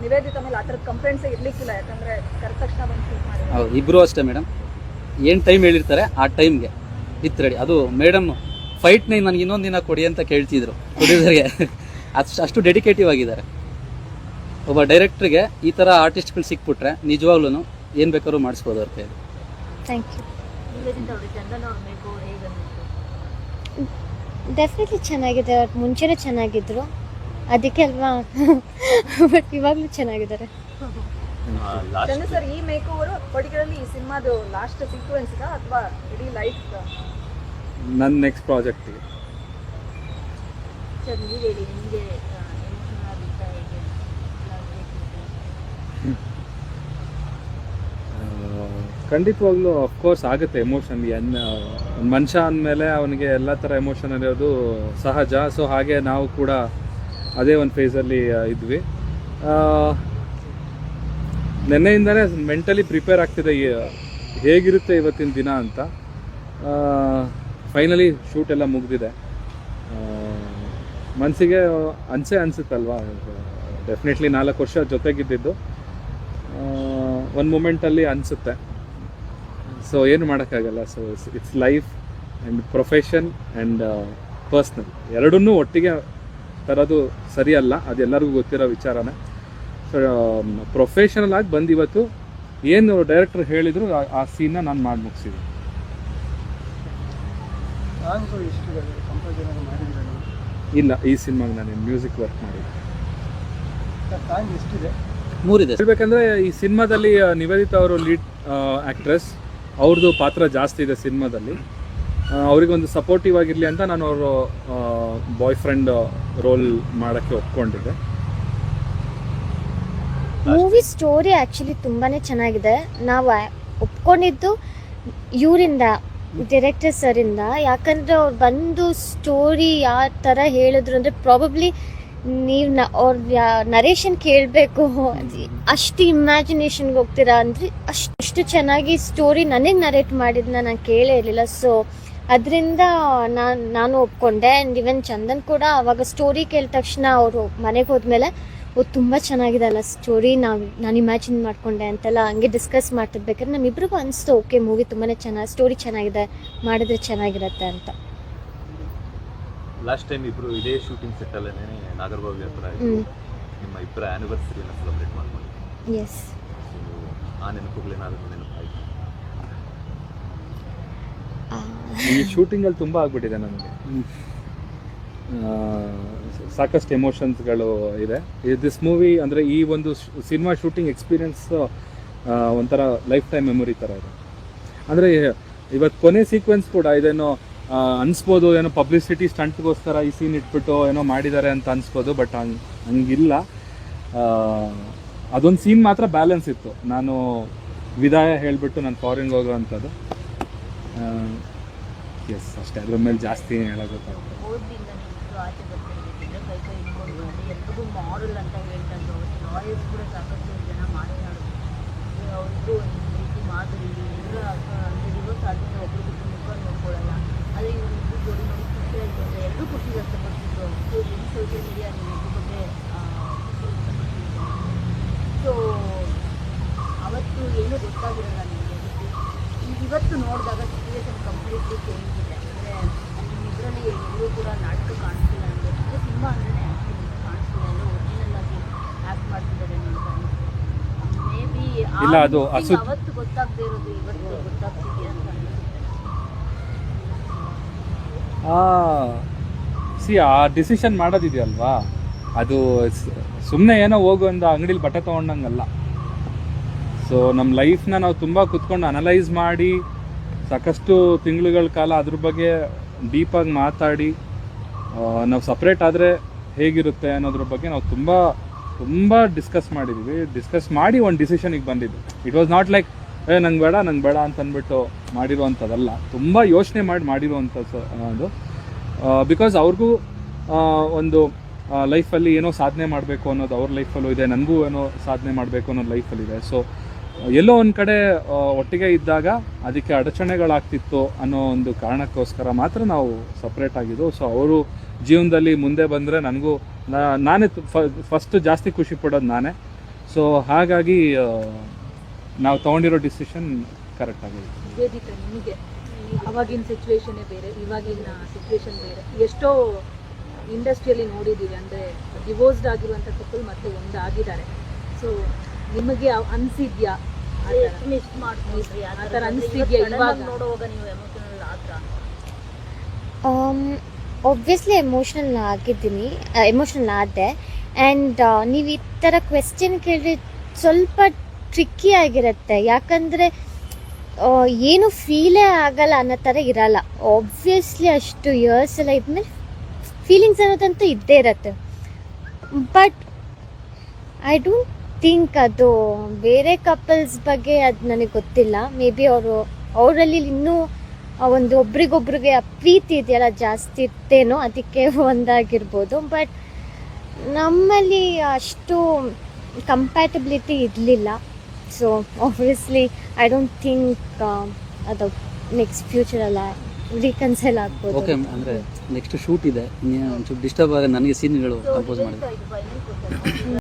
ನಿವೇದಿತ ಮೇಲೆ ಆ ಥರದ ಕಂಪ್ಲೇಂಟ್ಸ್ ಇರ್ಲಿಕ್ಕಿಲ್ಲ, ಯಾಕಂದ್ರೆ ಕರೆದ ತಕ್ಷಣ ಬಂದು ಶೂಟ್ ಮಾಡಿ. ಹೌದು, ಇಬ್ಬರು ಅಷ್ಟೇ ಮೇಡಮ್. ಏನು ಟೈಮ್ ಹೇಳಿರ್ತಾರೆ ಆ ಟೈಮ್ಗೆ ಇತ್ತು ರೆಡಿ. ಅದು ಮೇಡಮ್ ಫೈಟ್ನ ನನಗೆ ಇನ್ನೊಂದು ದಿನ ಕೊಡಿ ಅಂತ ಕೇಳ್ತಿದ್ರು ಪ್ರೊಡ್ಯೂಸರ್ಗೆ. ಅಷ್ಟು ಡೆಡಿಕೇಟಿವ್ ಆಗಿದ್ದಾರೆ. ಒಬ್ಬ ಡೈರೆಕ್ಟ್ರಿಗೆ ಈ ಥರ ಆರ್ಟಿಸ್ಟ್ಗಳು ಸಿಕ್ಬಿಟ್ರೆ ನಿಜವಾಗ್ಲೂ ಏನು ಬೇಕಾದ್ರೂ ಮಾಡಿಸ್ಬೋದು ಅವ್ರ ಕೈಯಲ್ಲಿ. Thank you. ನಿವೇದಿತ ಅವರು ಚಂದನ್ ಅವ್ರ ಮೇಕು ಹೇಗೆ ಅನ್ನಿಸ್ತು? ಡೆಫಿನೆಟ್ಲಿ ಚೆನ್ನಾಗಿದೆ. ಮುಂಚೆನೂ ಚೆನ್ನಾಗಿದ್ರು, ಅದಕ್ಕೆ ಅಲ್ವಾ. ಬಟ್ ಇವಾಗಲೂ ಚೆನ್ನಾಗಿದ್ದಾರೆ. ಚಂದ್ರ ಸರ್, ಈ ಮೇಕ್ ಓವರ್ ಪರ್ಟಿಕ್ಯುಲರ್ಲಿ ಈ ಸಿನಿಮಾದು ಲಾಸ್ಟ್ ಸೀಕ್ವೆನ್ಸ್ ಅಥವಾ ಇಡೀ ಲೈಫ್? ನನ್ನ ನೆಕ್ಸ್ಟ್ ಪ್ರಾಜೆಕ್ಟಿಗೆ. ಸರ್ ನೀವು ಹೇಳಿ, ನಿಮಗೆ ಖಂಡಿತವಾಗ್ಲೂ ಅಫ್ಕೋರ್ಸ್ ಆಗುತ್ತೆ ಎಮೋಷನ್. ಒಂದು ಮನುಷ್ಯ ಅಂದಮೇಲೆ ಅವನಿಗೆ ಎಲ್ಲ ಥರ ಎಮೋಷನ್ ಇರೋದು ಸಹಜ. ಸೊ ಹಾಗೆ ನಾವು ಕೂಡ ಅದೇ ಒಂದು ಫೇಸಲ್ಲಿ ಇದ್ವಿ. ನೆನ್ನೆಯಿಂದಲೇ ಮೆಂಟಲಿ ಪ್ರಿಪೇರ್ ಆಗ್ತಿದೆ ಹೇಗಿರುತ್ತೆ ಇವತ್ತಿನ ದಿನ ಅಂತ. ಫೈನಲಿ ಶೂಟ್ ಎಲ್ಲ ಮುಗಿದಿದೆ. ಮನಸ್ಸಿಗೆ ಅನಿಸುತ್ತಲ್ವಾ, ಡೆಫಿನೆಟ್ಲಿ 4 ವರ್ಷ ಜೊತೆಗಿದ್ದಿದ್ದು ಒಂದು ಮೂಮೆಂಟಲ್ಲಿ ಅನಿಸುತ್ತೆ. ಸೊ ಏನು ಮಾಡೋಕ್ಕಾಗಲ್ಲ. So it's life and profession and personal ಎರಡನ್ನೂ ಒಟ್ಟಿಗೆ ತರೋದು ಸರಿಯಲ್ಲ, ಅದೆಲ್ಲರಿಗೂ ಗೊತ್ತಿರೋ ವಿಚಾರನೇ. ಸೊ ಪ್ರೊಫೆಷನಲ್ ಆಗಿ ಬಂದು ಇವತ್ತು ಏನು ಡೈರೆಕ್ಟರ್ ಹೇಳಿದ್ರು ಆ ಸೀನ್ನ ನಾನು ಮಾಡಿ ಮುಗಿಸಿದ್ದೀನಿ. ಇಲ್ಲ, ಈ ಸಿನಿಮಾಗೆ ನಾನು ಮ್ಯೂಸಿಕ್ ವರ್ಕ್ ಮಾಡಿದ್ದೆ. 3 ಇದೆ. ಹೇಳ್ಬೇಕಂದ್ರೆ ಈ ಸಿನಿಮಾದಲ್ಲಿ ನಿವೇದಿತಾ ಅವರು ಲೀಡ್ ಆ್ಯಕ್ಟ್ರೆಸ್, ಅವ್ರದ್ದು ಪಾತ್ರ ಜಾಸ್ತಿ ಇದೆ ಸಿನಿಮಾದಲ್ಲಿ. ಅವರಿಗೊಂದು ಸಪೋರ್ಟಿವ್ ಆಗಿರಲಿ ಅಂತ ನಾನು ಅವರು ಬಾಯ್ ಫ್ರೆಂಡ್ ರೋಲ್ ಮಾಡೋಕ್ಕೆ ಒಪ್ಕೊಂಡಿದ್ದೆ. ಮೂವಿ ಸ್ಟೋರಿ ಆ್ಯಕ್ಚುಲಿ ತುಂಬಾ ಚೆನ್ನಾಗಿದೆ. ನಾವು ಒಪ್ಕೊಂಡಿದ್ದು ಇವರಿಂದ, ಡೈರೆಕ್ಟರ್ ಸರಿಂದ. ಯಾಕಂದರೆ ಅವ್ರು ಬಂದು ಸ್ಟೋರಿ ಯಾವ ಥರ ಹೇಳಿದ್ರು ಅಂದರೆ ಪ್ರಾಬಬ್ಲಿ ನೀವು ಅವ್ರ ನರೇಷನ್ ಕೇಳಬೇಕು, ಅಷ್ಟು ಇಮ್ಯಾಜಿನೇಷನ್ಗೆ ಹೋಗ್ತೀರಾ ಅಂದರೆ ಅಷ್ಟು ಚೆನ್ನಾಗಿ ಸ್ಟೋರಿ ನನಗೆ ನರೇಟ್ ಮಾಡಿದ್ದನ್ನ ನಾನು ಕೇಳೇ ಇರಲಿಲ್ಲ. ಸೊ ಅದರಿಂದ ನಾನು ಒಪ್ಕೊಂಡೆ. ಆ್ಯಂಡ್ ಇವನ್ ಚಂದನ್ ಕೂಡ ಅವಾಗ ಸ್ಟೋರಿ ಕೇಳಿದ ತಕ್ಷಣ ಅವರು ಮನೆಗೆ ಹೋದ್ಮೇಲೆ ತುಂಬ ಚೆನ್ನಾಗಿದೆ ಅಲ್ಲ ಸ್ಟೋರಿ, ನಾನು ಇಮ್ಯಾಜಿನ್ ಮಾಡಿಕೊಂಡೆ ಅಂತೆಲ್ಲ ಹಂಗೆ ಡಿಸ್ಕಸ್ ಮಾಡ್ತಿರ್ಬೇಕಾದ್ರೆ ನಮ್ಮಿಬ್ರಿಗೂ ಅನಿಸ್ತು, ಓಕೆ ಮೂವಿ ತುಂಬಾ ಚೆನ್ನಾಗಿ, ಸ್ಟೋರಿ ಚೆನ್ನಾಗಿದೆ, ಮಾಡಿದ್ರೆ ಚೆನ್ನಾಗಿರುತ್ತೆ ಅಂತ. ಲಾಸ್ಟ್ ಟೈಮ್ ಇಬ್ರು ಇದೇ ಶೂಟಿಂಗ್ ಸೆಟ್ ಅಲ್ಲೇ ನಾಗರಬಾವಿ ಹತ್ರ ನಿಮ್ಮ ಇಬ್ಬರ ಆ್ಯನಿವರ್ಸರಿನ ಸೆಲೆಬ್ರೇಟ್ ಮಾಡ್ಕೊಂಡು. ಎಸ್, ಆ ನೆನಪುಗಳೇನಾದರೂ ನೆನಪಾಯಿತು? ಈ ಶೂಟಿಂಗಲ್ಲಿ ತುಂಬ ಆಗ್ಬಿಟ್ಟಿದೆ ನನಗೆ. ಸಾಕಷ್ಟು ಎಮೋಷನ್ಸ್ಗಳು ಇದೆ. ದಿಸ್ ಮೂವಿ ಅಂದರೆ ಈ ಒಂದು ಸಿನಿಮಾ ಶೂಟಿಂಗ್ ಎಕ್ಸ್ಪೀರಿಯನ್ಸ್ ಒಂಥರ ಲೈಫ್ ಟೈಮ್ ಮೆಮೊರಿ ಥರ ಇದೆ. ಅಂದರೆ ಇವತ್ತು ಕೊನೆ ಸೀಕ್ವೆನ್ಸ್ ಕೂಡ ಇದೇನೋ ಅನಿಸ್ಬೋದು, ಏನೋ ಪಬ್ಲಿಸಿಟಿ ಸ್ಟಂಟ್ಗೋಸ್ಕರ ಈ ಸೀನ್ ಇಟ್ಬಿಟ್ಟು ಏನೋ ಮಾಡಿದ್ದಾರೆ ಅಂತ ಅನಿಸ್ಬೋದು, ಬಟ್ ಹಂಗಿಲ್ಲ. ಅದೊಂದು ಸೀನ್ ಮಾತ್ರ ಬ್ಯಾಲೆನ್ಸ್ ಇತ್ತು. ನಾನು ವಿದಾಯ ಹೇಳಿಬಿಟ್ಟು ನಾನು ಫಾರಿನ್ಗೆ ಹೋಗೋವಂಥದ್ದು. ಎಸ್, ಅಷ್ಟೇ. ಅದ್ರ ಮೇಲೆ ಜಾಸ್ತಿ ಹೇಳೋಕ್ಕಾಗುತ್ತೆ. ಆಚೆ ಬರ್ತಿರ್ಬೇಕಿದ್ರೆ ಕೈ ಇಟ್ಕೊಂಡು ಮಾಡಿ ಎಲ್ರಿಗೂ ಮಾಡಲ್ ಅಂತ ಹೇಳ್ತಾರೆ. ಲಾಯರ್ಸ್ ಕೂಡ ಸಾಕಷ್ಟು ಜನ ಮಾತನಾಡೋದು, ಅವ್ರಿಗೂ ಒಂದು ರೀತಿ ಮಾದರಿ ಎಲ್ಲ ಅಂದರೆ ಡಿವೋರ್ಸ್ ಆದಮೇಲೆ ಒಬ್ರಿಗೂ ಮುಖ ನೋಡ್ಕೊಳ್ಳಲ್ಲ. ಅದೇ ಇವ್ರಿಗೂ ಜೋಡಿ ನೋಡಿ ಖುಷಿ ಆಯಿತು ಅಂದರೆ ಎಲ್ಲರೂ ಖುಷಿ ವ್ಯಕ್ತಪಡಿಸಿದ್ರು. ಸೋಷಿಯಲ್ ಮೀಡಿಯಾ ಇದ್ರ ಬಗ್ಗೆ ಸೊ ಅವತ್ತು ಏನೂ ಗೊತ್ತಾಗಿರಲ್ಲ ನಿಮಗೆ. ಇವತ್ತು ನೋಡಿದಾಗ ಸಿಚುವೇಶನ್ ಕಂಪ್ಲೀಟ್ಲಿ ಚೇಂಜ್ ಇದೆ. ಅಂದರೆ ಇದರಲ್ಲಿ ಎಲ್ಲೂ ಕೂಡ ನಾಟಕ ಕಾಣಿಸ್ತಿಲ್ಲ ನನಗೆ. ಅಂದರೆ ಸಿನಿಮಾ ಅಂದ್ರೆ ಕಾಣಿಸ್ತಿಲ್ಲ, ಎಲ್ಲ ಒರಿಜಿನಲ್ ಆಗಿ ಆ್ಯಕ್ಟ್ ಮಾಡ್ತಿದ್ದಾರೆ ಅಂತ ಅನಿಸುತ್ತೆ. ಮೇ ಬಿ ಅವತ್ತು ಗೊತ್ತಾಗದೇ ಇರೋದು ಇವತ್ತು ಗೊತ್ತಾಗ್ತಿದೆಯಾ ಅಂತ ಸಿ ಆ ಡಿಸಿಷನ್ ಮಾಡೋದಿದೆಯಲ್ವಾ, ಅದು ಸುಮ್ಮನೆ ಏನೋ ಹೋಗು ಒಂದು ಅಂಗಡಿಲಿ ಬಟ್ಟೆ ತೊಗೊಂಡಂಗಲ್ಲ. ಸೊ ನಮ್ಮ ಲೈಫ್ನ ನಾವು ತುಂಬ ಕುತ್ಕೊಂಡು ಅನಲೈಸ್ ಮಾಡಿ ಸಾಕಷ್ಟು ತಿಂಗಳುಗಳ ಕಾಲ ಅದ್ರ ಬಗ್ಗೆ ಡೀಪಾಗಿ ಮಾತಾಡಿ ನಾವು ಸಪ್ರೇಟ್ ಆದರೆ ಹೇಗಿರುತ್ತೆ ಅನ್ನೋದ್ರ ಬಗ್ಗೆ ನಾವು ತುಂಬ ಡಿಸ್ಕಸ್ ಮಾಡಿದ್ದೀವಿ. ಡಿಸ್ಕಸ್ ಮಾಡಿ ಒಂದು ಡಿಸಿಷನಿಗೆ ಬಂದಿದ್ದು. ಇಟ್ ವಾಸ್ ನಾಟ್ ಲೈಕ್ ನಂಗೆ ಬೇಡ ಅಂತ ಅಂದ್ಬಿಟ್ಟು ಮಾಡಿರುವಂಥದ್ದಲ್ಲ. ತುಂಬ ಯೋಚನೆ ಮಾಡಿರುವಂಥದ್ದು ಅದು. ಬಿಕಾಸ್ ಅವ್ರಿಗೂ ಒಂದು ಲೈಫಲ್ಲಿ ಏನೋ ಸಾಧನೆ ಮಾಡಬೇಕು ಅನ್ನೋದು ಅವ್ರ ಲೈಫಲ್ಲೂ ಇದೆ, ನನಗೂ ಏನೋ ಸಾಧನೆ ಮಾಡಬೇಕು ಅನ್ನೋದು ಲೈಫಲ್ಲಿದೆ. ಸೊ ಎಲ್ಲೋ ಒಂದು ಕಡೆ ಒಟ್ಟಿಗೆ ಇದ್ದಾಗ ಅದಕ್ಕೆ ಅಡಚಣೆಗಳಾಗ್ತಿತ್ತು ಅನ್ನೋ ಒಂದು ಕಾರಣಕ್ಕೋಸ್ಕರ ಮಾತ್ರ ನಾವು ಸಪ್ರೇಟ್ ಆಗಿದ್ದು. ಸೊ ಅವರು ಜೀವನದಲ್ಲಿ ಮುಂದೆ ಬಂದರೆ ನಾನೇ ಫಸ್ಟ್ ಜಾಸ್ತಿ ಖುಷಿ ಪಡೋದು ನಾನೇ. ಸೊ ಹಾಗಾಗಿ ನಾವು ತೊಗೊಂಡಿರೋ ಡಿಸಿಷನ್ ಕರೆಕ್ಟ್ ಆಗಿದೆ. ವೇದಿಕ ನಿಮಗೆ ಅವಾಗಿನ ಸಿಚುವೇಶನ್ನೇ ಬೇರೆ, ಇವಾಗಿನ ಸಿಚುವೇಶನ್ ಬೇರೆ. ಎಷ್ಟೋ ಇಂಡಸ್ಟ್ರಿಯಲ್ಲಿ ನೋಡಿದ್ದೀವಿ, ಅಂದರೆ ಡಿವೋರ್ಸ್ಡ್ ಆಗಿರುವಂಥ ಕಪಲ್ ಮತ್ತೆ ಒಂದಾಗಿದ್ದಾರೆ. ಸೊ ನಿಮಗೆ ಅನಿಸಿದ್ಯಾ ಮಿಸ್ ಮಾಡ್ಕೊಂಡ್ರಿ ಆ ಥರ ಅನಿಸಿದ್ಯಾ ಇವಾಗ ನೋಡುವಾಗ ನೀವು ಎಮೋಷನಲ್ ಆದ್ರ? ಒಬ್ವಿಯಸ್ಲಿ ಎಮೋಷ್ನಲ್ ಆದೆ. ಆ್ಯಂಡ್ ನೀವು ಈ ಥರ ಕ್ವೆಶ್ಚನ್ ಕೇಳಿ ಸ್ವಲ್ಪ ಟ್ರಿಕ್ಕಿ ಆಗಿರುತ್ತೆ, ಯಾಕಂದರೆ ಏನು ಫೀಲೇ ಆಗಲ್ಲ ಅನ್ನೋ ಥರ ಇರಲ್ಲ. ಆಬ್ವಿಯಸ್ಲಿ ಅಷ್ಟು ಇಯರ್ಸ್ ಎಲ್ಲ ಇದ್ಮೇಲೆ ಫೀಲಿಂಗ್ಸ್ ಅನ್ನೋದಂತೂ ಇದ್ದೇ ಇರತ್ತೆ. ಬಟ್ ಐ ಡೋಂಟ್ ಥಿಂಕ್ ಅದು ಬೇರೆ ಕಪಲ್ಸ್ ಬಗ್ಗೆ ಅದು ನನಗೆ ಗೊತ್ತಿಲ್ಲ. ಮೇ ಬಿ ಅವರಲ್ಲಿ ಇನ್ನೂ ಒಂದು ಒಬ್ರಿಗೊಬ್ರಿಗೆ ಪ್ರೀತಿ ಇದೆಯಲ್ಲ ಜಾಸ್ತಿ ಇತ್ತೇನೋ, ಅದಕ್ಕೆ ಒಂದಾಗಿರ್ಬೋದು. ಬಟ್ ನಮ್ಮಲ್ಲಿ ಅಷ್ಟು ಕಂಪ್ಯಾಟಬಿಲಿಟಿ ಇರಲಿಲ್ಲ. So obviously I don't think ಅದು ನೆಕ್ಸ್ಟ್ ಫ್ಯೂಚರಲ್ಲ ರೀಕನ್ಸೈಲ್ ಆಗ್ಬೋದು. ಓಕೆ, ಅಂದರೆ ನೆಕ್ಸ್ಟ್ ಶೂಟ್ ಇದೆ, ಒಂಚೂರು ಡಿಸ್ಟರ್ಬ್ ಆಗ ನನಗೆ ಸೀನ್ಗಳು ಕಂಪೋಸ್ ಮಾಡಿದೆ.